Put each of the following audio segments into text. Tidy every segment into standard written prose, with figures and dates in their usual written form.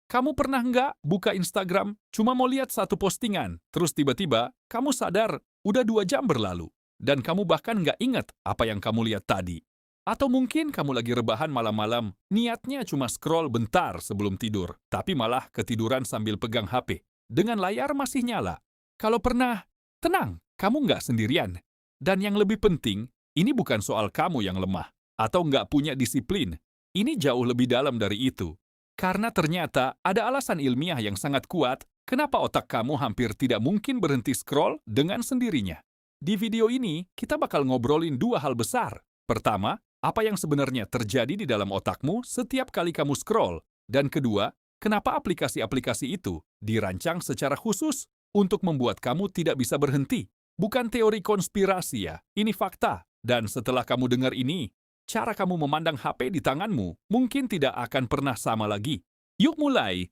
Kamu pernah nggak buka Instagram cuma mau lihat satu postingan, terus tiba-tiba kamu sadar udah 2 jam berlalu, dan kamu bahkan nggak ingat apa yang kamu lihat tadi. Atau mungkin kamu lagi rebahan malam-malam, niatnya cuma scroll bentar sebelum tidur, tapi malah ketiduran sambil pegang HP, dengan layar masih nyala. Kalau pernah, tenang, kamu nggak sendirian. Dan yang lebih penting, ini bukan soal kamu yang lemah, atau nggak punya disiplin. Ini jauh lebih dalam dari itu. Karena ternyata ada alasan ilmiah yang sangat kuat kenapa otak kamu hampir tidak mungkin berhenti scroll dengan sendirinya. Di video ini, kita bakal ngobrolin 2 hal besar. Pertama, apa yang sebenarnya terjadi di dalam otakmu setiap kali kamu scroll. Dan kedua, kenapa aplikasi-aplikasi itu dirancang secara khusus untuk membuat kamu tidak bisa berhenti. Bukan teori konspirasi ya, ini fakta. Dan setelah kamu dengar ini, cara kamu memandang HP di tanganmu mungkin tidak akan pernah sama lagi. Yuk mulai!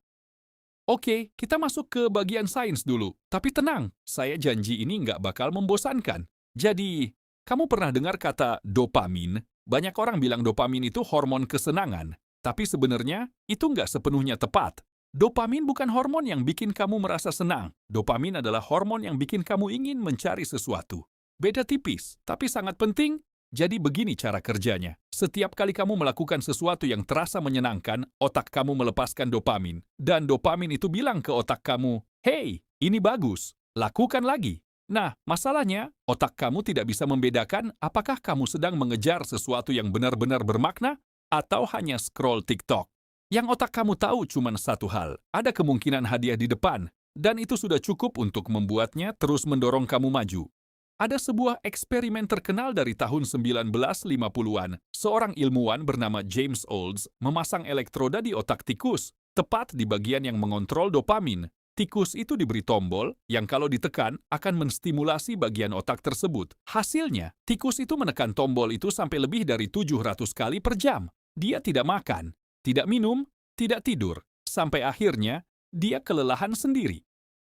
Oke, kita masuk ke bagian sains dulu. Tapi tenang, saya janji ini nggak bakal membosankan. Jadi, kamu pernah dengar kata dopamin? Banyak orang bilang dopamin itu hormon kesenangan. Tapi sebenarnya, itu nggak sepenuhnya tepat. Dopamin bukan hormon yang bikin kamu merasa senang. Dopamin adalah hormon yang bikin kamu ingin mencari sesuatu. Beda tipis, tapi sangat penting. Jadi begini cara kerjanya. Setiap kali kamu melakukan sesuatu yang terasa menyenangkan, otak kamu melepaskan dopamin. Dan dopamin itu bilang ke otak kamu, "Hey, ini bagus, lakukan lagi." Nah, masalahnya, otak kamu tidak bisa membedakan apakah kamu sedang mengejar sesuatu yang benar-benar bermakna atau hanya scroll TikTok. Yang otak kamu tahu cuma satu hal, ada kemungkinan hadiah di depan, dan itu sudah cukup untuk membuatnya terus mendorong kamu maju. Ada sebuah eksperimen terkenal dari tahun 1950-an. Seorang ilmuwan bernama James Olds memasang elektroda di otak tikus, tepat di bagian yang mengontrol dopamin. Tikus itu diberi tombol yang kalau ditekan akan menstimulasi bagian otak tersebut. Hasilnya, tikus itu menekan tombol itu sampai lebih dari 700 kali per jam. Dia tidak makan, tidak minum, tidak tidur. Sampai akhirnya, dia kelelahan sendiri.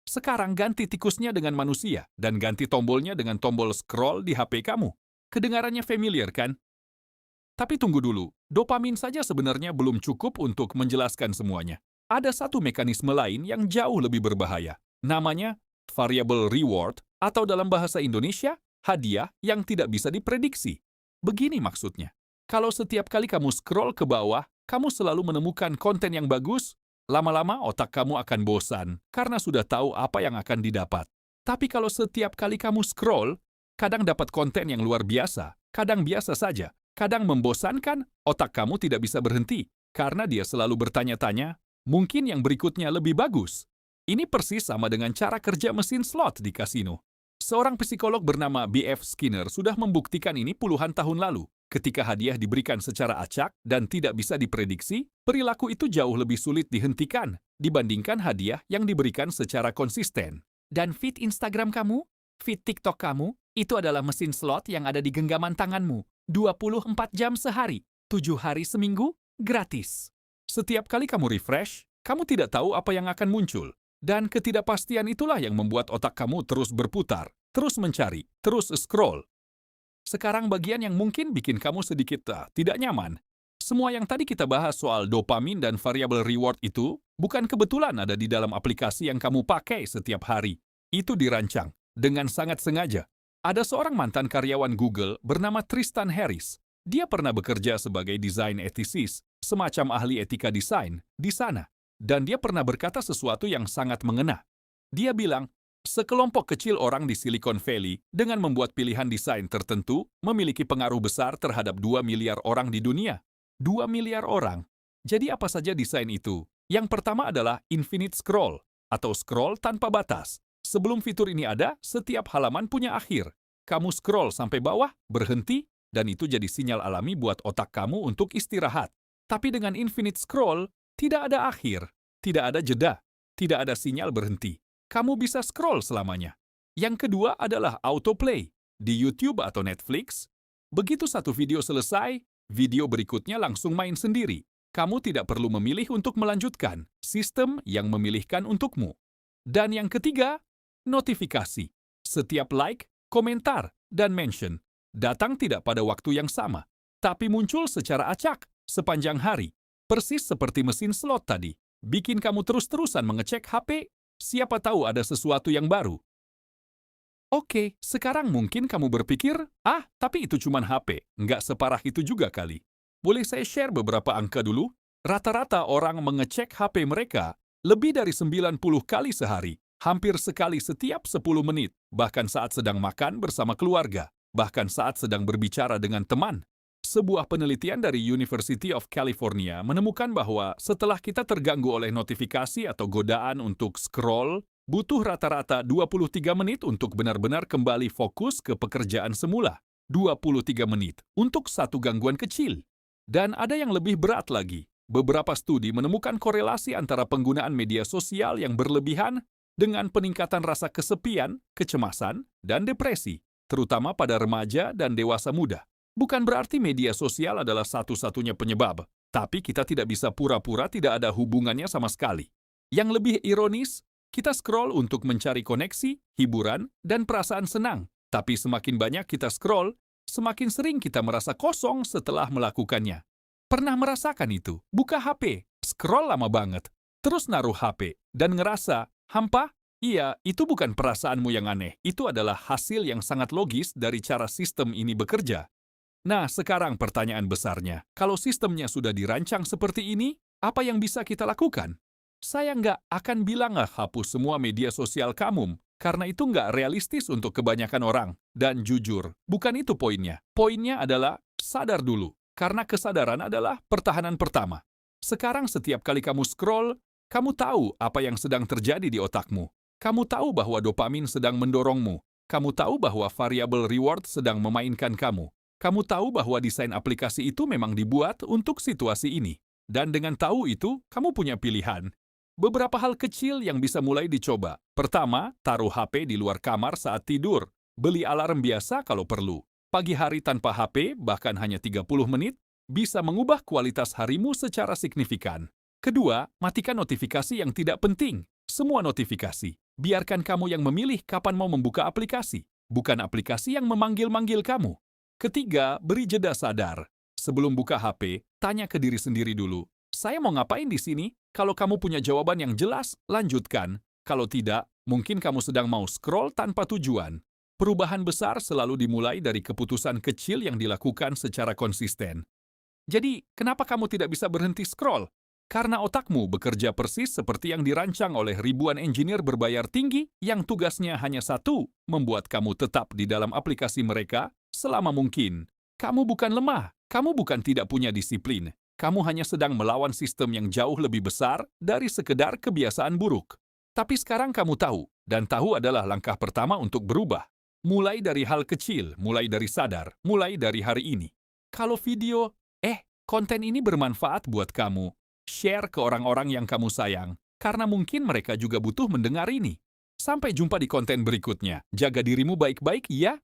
Sekarang ganti tikusnya dengan manusia dan ganti tombolnya dengan tombol scroll di HP kamu. Kedengarannya familiar kan? Tapi tunggu dulu, dopamin saja sebenarnya belum cukup untuk menjelaskan semuanya. Ada satu mekanisme lain yang jauh lebih berbahaya. Namanya variable reward atau dalam bahasa Indonesia, hadiah yang tidak bisa diprediksi. Begini maksudnya. Kalau setiap kali kamu scroll ke bawah, kamu selalu menemukan konten yang bagus, lama-lama otak kamu akan bosan karena sudah tahu apa yang akan didapat. Tapi kalau setiap kali kamu scroll, kadang dapat konten yang luar biasa, kadang biasa saja, kadang membosankan, otak kamu tidak bisa berhenti karena dia selalu bertanya-tanya, mungkin yang berikutnya lebih bagus. Ini persis sama dengan cara kerja mesin slot di kasino. Seorang psikolog bernama B.F. Skinner sudah membuktikan ini puluhan tahun lalu. Ketika hadiah diberikan secara acak dan tidak bisa diprediksi, perilaku itu jauh lebih sulit dihentikan dibandingkan hadiah yang diberikan secara konsisten. Dan feed Instagram kamu, feed TikTok kamu, itu adalah mesin slot yang ada di genggaman tanganmu. 24 jam sehari, 7 hari seminggu, gratis. Setiap kali kamu refresh, kamu tidak tahu apa yang akan muncul. Dan ketidakpastian itulah yang membuat otak kamu terus berputar, terus mencari, terus scroll. Sekarang bagian yang mungkin bikin kamu sedikit tidak nyaman. Semua yang tadi kita bahas soal dopamin dan variable reward itu bukan kebetulan ada di dalam aplikasi yang kamu pakai setiap hari. Itu dirancang dengan sangat sengaja. Ada seorang mantan karyawan Google bernama Tristan Harris. Dia pernah bekerja sebagai desain etisis, semacam ahli etika desain, di sana. Dan dia pernah berkata sesuatu yang sangat mengena. Dia bilang, sekelompok kecil orang di Silicon Valley dengan membuat pilihan desain tertentu memiliki pengaruh besar terhadap 2 miliar orang di dunia. 2 miliar orang. Jadi apa saja desain itu? Yang pertama adalah infinite scroll, atau scroll tanpa batas. Sebelum fitur ini ada, setiap halaman punya akhir. Kamu scroll sampai bawah, berhenti, dan itu jadi sinyal alami buat otak kamu untuk istirahat. Tapi dengan infinite scroll, tidak ada akhir, tidak ada jeda, tidak ada sinyal berhenti. Kamu bisa scroll selamanya. Yang kedua adalah autoplay. Di YouTube atau Netflix, begitu satu video selesai, video berikutnya langsung main sendiri. Kamu tidak perlu memilih untuk melanjutkan, sistem yang memilihkan untukmu. Dan yang ketiga, notifikasi. Setiap like, komentar, dan mention datang tidak pada waktu yang sama, tapi muncul secara acak sepanjang hari. Persis seperti mesin slot tadi. bikin kamu terus-terusan mengecek HP. Siapa tahu ada sesuatu yang baru. Oke, sekarang mungkin kamu berpikir, tapi itu cuma HP, nggak separah itu juga kali. Boleh saya share beberapa angka dulu? Rata-rata orang mengecek HP mereka lebih dari 90 kali sehari, hampir sekali setiap 10 menit, bahkan saat sedang makan bersama keluarga, bahkan saat sedang berbicara dengan teman. Sebuah penelitian dari University of California menemukan bahwa setelah kita terganggu oleh notifikasi atau godaan untuk scroll, butuh rata-rata 23 menit untuk benar-benar kembali fokus ke pekerjaan semula. 23 menit untuk satu gangguan kecil. Dan ada yang lebih berat lagi. Beberapa studi menemukan korelasi antara penggunaan media sosial yang berlebihan dengan peningkatan rasa kesepian, kecemasan, dan depresi, terutama pada remaja dan dewasa muda. Bukan berarti media sosial adalah satu-satunya penyebab, tapi kita tidak bisa pura-pura tidak ada hubungannya sama sekali. Yang lebih ironis, kita scroll untuk mencari koneksi, hiburan, dan perasaan senang. Tapi semakin banyak kita scroll, semakin sering kita merasa kosong setelah melakukannya. Pernah merasakan itu? Buka HP, scroll lama banget, terus naruh HP, dan ngerasa hampa? Iya, itu bukan perasaanmu yang aneh. Itu adalah hasil yang sangat logis dari cara sistem ini bekerja. Nah, sekarang pertanyaan besarnya, kalau sistemnya sudah dirancang seperti ini, apa yang bisa kita lakukan? Saya nggak akan bilang hapus semua media sosial kamu, karena itu nggak realistis untuk kebanyakan orang. Dan jujur, bukan itu poinnya. Poinnya adalah sadar dulu, karena kesadaran adalah pertahanan pertama. Sekarang setiap kali kamu scroll, kamu tahu apa yang sedang terjadi di otakmu. Kamu tahu bahwa dopamin sedang mendorongmu. Kamu tahu bahwa variabel reward sedang memainkan kamu. Kamu tahu bahwa desain aplikasi itu memang dibuat untuk situasi ini. Dan dengan tahu itu, kamu punya pilihan. Beberapa hal kecil yang bisa mulai dicoba. Pertama, taruh HP di luar kamar saat tidur. Beli alarm biasa kalau perlu. Pagi hari tanpa HP, bahkan hanya 30 menit, bisa mengubah kualitas harimu secara signifikan. Kedua, matikan notifikasi yang tidak penting. Semua notifikasi. Biarkan kamu yang memilih kapan mau membuka aplikasi, bukan aplikasi yang memanggil-manggil kamu. Ketiga, beri jeda sadar. Sebelum buka HP, tanya ke diri sendiri dulu. Saya mau ngapain di sini? Kalau kamu punya jawaban yang jelas, lanjutkan. Kalau tidak, mungkin kamu sedang mau scroll tanpa tujuan. Perubahan besar selalu dimulai dari keputusan kecil yang dilakukan secara konsisten. Jadi, kenapa kamu tidak bisa berhenti scroll? Karena otakmu bekerja persis seperti yang dirancang oleh ribuan engineer berbayar tinggi yang tugasnya hanya satu, membuat kamu tetap di dalam aplikasi mereka selama mungkin. Kamu bukan lemah, kamu bukan tidak punya disiplin. Kamu hanya sedang melawan sistem yang jauh lebih besar dari sekedar kebiasaan buruk. Tapi sekarang kamu tahu, dan tahu adalah langkah pertama untuk berubah. Mulai dari hal kecil, mulai dari sadar, mulai dari hari ini. Kalau konten ini bermanfaat buat kamu, share ke orang-orang yang kamu sayang, karena mungkin mereka juga butuh mendengar ini. Sampai jumpa di konten berikutnya. Jaga dirimu baik-baik ya.